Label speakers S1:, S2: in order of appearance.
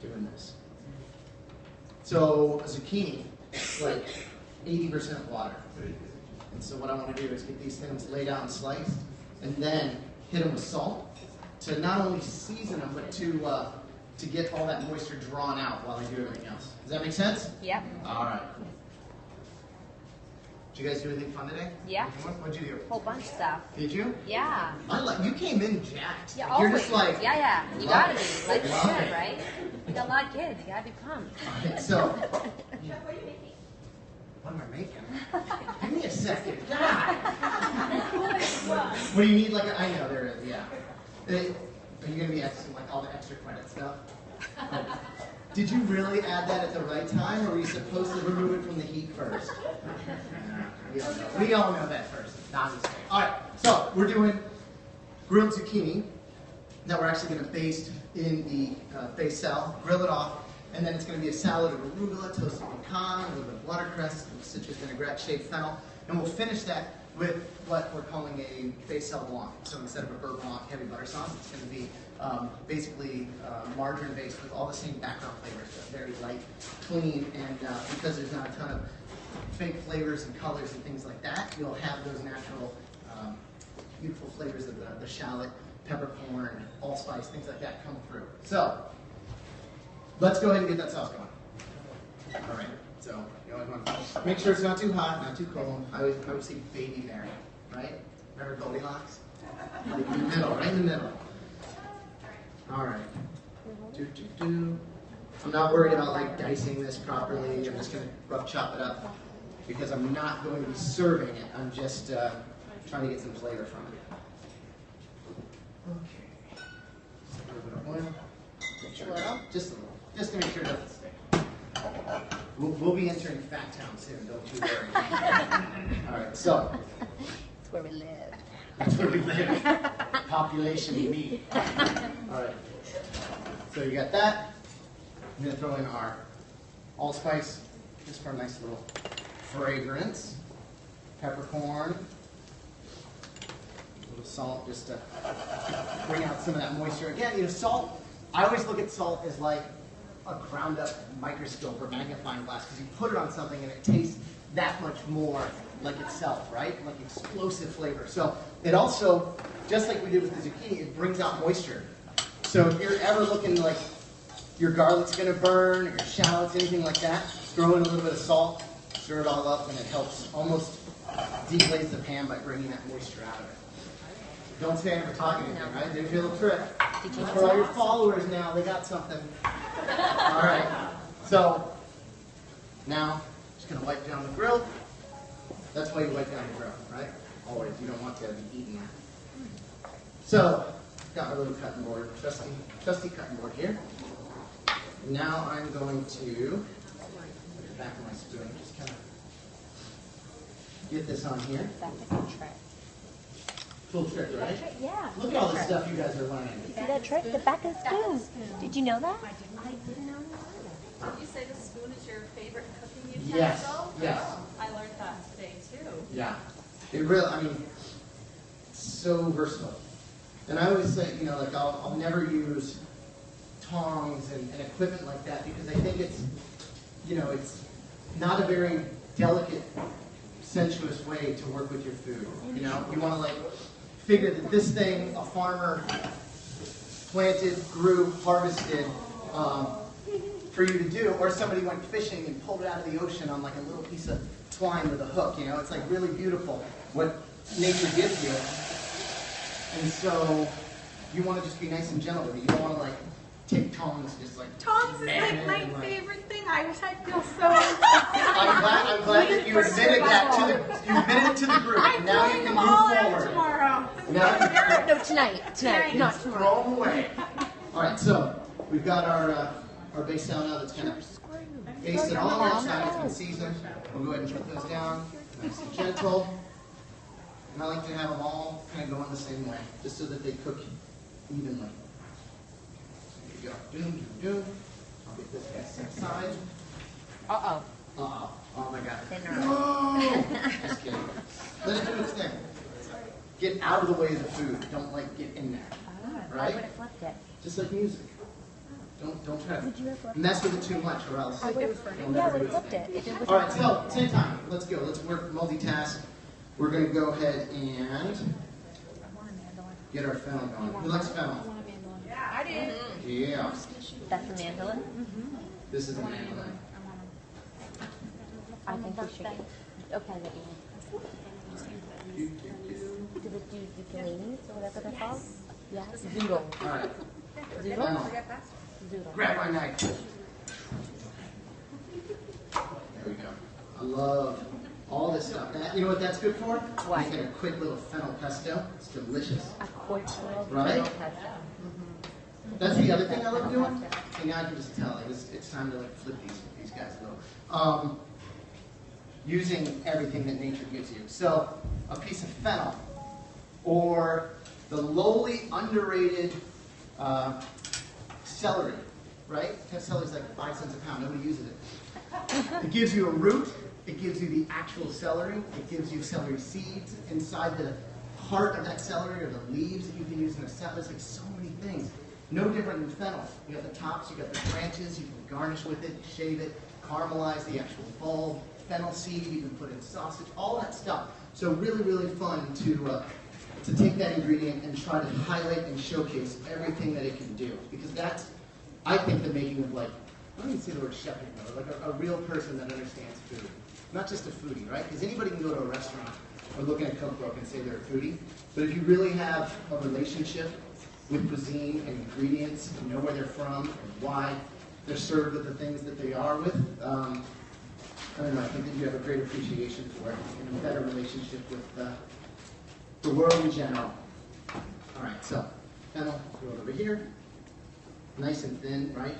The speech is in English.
S1: doing this. So a zucchini is like 80% water. And so what I want to do is get these things laid out and sliced, and then hit them with salt to not only season them, but to get all that moisture drawn out while I do everything else. Does that make sense?
S2: Yep.
S1: All right. Did you guys do anything fun today?
S2: Yeah.
S1: What'd you do?
S2: Whole bunch of stuff.
S1: Did you?
S2: Yeah.
S1: You came in jacked.
S2: Yeah,
S1: Like, you're
S2: always.
S1: just like,
S2: yeah. You gotta be. Like you
S1: Love
S2: should,
S1: it.
S2: right? You got a lot of kids. You gotta be pumped.
S1: All right, so. What am I making? Give me a second. God. What do you need? Like I know there is. Yeah. Are you gonna be asking like all the extra credit stuff? Did you really add that at the right time, or were you supposed to remove it from the heat first? We all know that first. Not a mistake. All right. So we're doing grilled zucchini that we're actually going to baste in the basil, grill it off. And then it's going to be a salad of arugula, toasted pecan, a little bit of watercress, citrus vinaigrette, shaved fennel. And we'll finish that with what we're calling a basil blanc. So instead of a beurre blanc heavy butter sauce, it's going to be basically margarine based with all the same background flavors. So very light, clean, and because there's not a ton of fake flavors and colors and things like that, you'll have those natural, beautiful flavors of the shallot, peppercorn, allspice, things like that come through. So let's go ahead and get that sauce going. All right, so you always want to make sure it's not too hot, not too cold. I always say baby Mary, right? Remember Goldilocks? Like in the middle, right in the middle. All right. I'm not worried about like dicing this properly. I'm just going to rough chop it up because I'm not going to be serving it. I'm just trying to get some flavor from it. Okay. Just a little bit of oil.
S2: Just a little?
S1: Just a little. Just to make sure it doesn't stick. We'll be entering Fat Town soon, don't you worry. All right, so.
S2: That's where we live.
S1: That's where we live. Population meat. All right. So you got that. I'm going to throw in our allspice, just for a nice little fragrance. Peppercorn. A little salt, just to bring out some of that moisture. Again, you know, salt. I always look at salt as like a ground up microscope or magnifying glass because you put it on something and it tastes that much more like itself, right? Like explosive flavor. So it also, just like we did with the zucchini, it brings out moisture. So if you're ever looking like your garlic's gonna burn, or your shallots, anything like that, throw in a little bit of salt, stir it all up, and it helps almost deglaze the pan by bringing that moisture out of it. Don't say I never taught you anything, right? There's your little trick. For all your followers now, they got something. All right. So now, just gonna wipe down the grill. That's why you wipe down the grill, right? Always. You don't want that to be eaten. So, got my little cutting board, trusty cutting board here. Now I'm going to put it back in my spoon. Just kind of get this on here.
S2: That's a good trick.
S1: Cool trick, right?
S2: Yeah.
S1: Look at all the stuff you guys are learning.
S2: See that trick? The back of the spoon. Did you know that?
S3: I didn't know that. Did you say the spoon is your favorite cooking utensil?
S1: Yes, yes.
S3: I learned that today too.
S1: Yeah. It really, I mean, it's so versatile. And I always say, you know, like I'll never use tongs and equipment like that because I think it's, you know, it's not a very delicate, sensuous way to work with your food. You know, you want to like figure that this thing a farmer planted, grew, harvested for you to do, or somebody went fishing and pulled it out of the ocean on like a little piece of twine with a hook. You know, it's like really beautiful what nature gives you. And so you want to just be nice and gentle with it. You don't want to like take tongs and just like
S3: Tongs is
S1: man
S3: like
S1: it
S3: my
S1: and,
S3: favorite thing. I wish I'd feel so.
S1: I'm glad that you admitted that to the group.
S3: I'm
S1: Now you
S3: throwing
S1: can
S3: them all
S1: move
S3: out
S1: forward.
S3: tomorrow.
S1: Now
S2: No, tonight, not
S1: throw
S2: tomorrow.
S1: them away. All right, so we've got our basil now that's kind of basted all on that side. It's been seasoned. We'll go ahead and put those down, nice and gentle. And I like to have them all kind of going the same way, just so that they cook evenly. There you go. Doom, doom, doom. I'll get this guy set aside.
S2: Uh-oh.
S1: Uh-oh. Oh my God.
S2: Thinner.
S1: No! Just kidding. Let it do its thing. Get out of the way of the food. Don't like get in there.
S2: I
S1: Right?
S2: would have flipped it.
S1: Just like music. Don't try
S2: Would you have
S1: to
S2: left
S1: mess with it too much, or else.
S2: I would have,
S1: you'll
S2: yeah, I
S1: never
S2: would
S1: do
S2: have flipped it. If it was
S1: All right, so same time. Let's go. Let's work multitask. We're going to go ahead and get our fennel going. Who likes fennel?
S3: I did.
S1: Yeah.
S2: That's a mandolin?
S1: This is a mandolin.
S2: I think we should. Okay, let me. Do it do ukuleles or whatever they're called? Yeah. Zoodle.
S1: All right.
S2: Zoodle?
S1: Fennel.
S2: Zoodle.
S1: Grab my knife. There we go. I love all this stuff. That, you know what that's good for?
S2: What?
S1: Making a quick little fennel pesto. It's delicious.
S2: A quick little
S1: Right?
S2: pesto.
S1: That's the other thing I love doing. And now I can just tell it's time to like flip these guys a little. Using everything that nature gives you. So a piece of fennel, or the lowly underrated celery, right? Celery's like 5 cents a pound. Nobody uses it. It gives you a root. It gives you the actual celery. It gives you celery seeds inside the heart of that celery, or the leaves that you can use in a salad. There's like so many things. No different than fennel. You got the tops, you got the branches, you can garnish with it, shave it, caramelize the actual bulb, fennel seed, you can put in sausage, all that stuff. So really, really fun to take that ingredient and try to highlight and showcase everything that it can do. Because that's, I think, the making of like, I don't even say the word chef anymore, like a real person that understands food. Not just a foodie, right? Because anybody can go to a restaurant or look at a cookbook and say they're a foodie. But if you really have a relationship with cuisine and ingredients, and know where they're from and why they're served with the things that they are with, I don't know, I think that you have a great appreciation for it and a better relationship with the world in general. All right, so fennel, throw it over here. Nice and thin, right?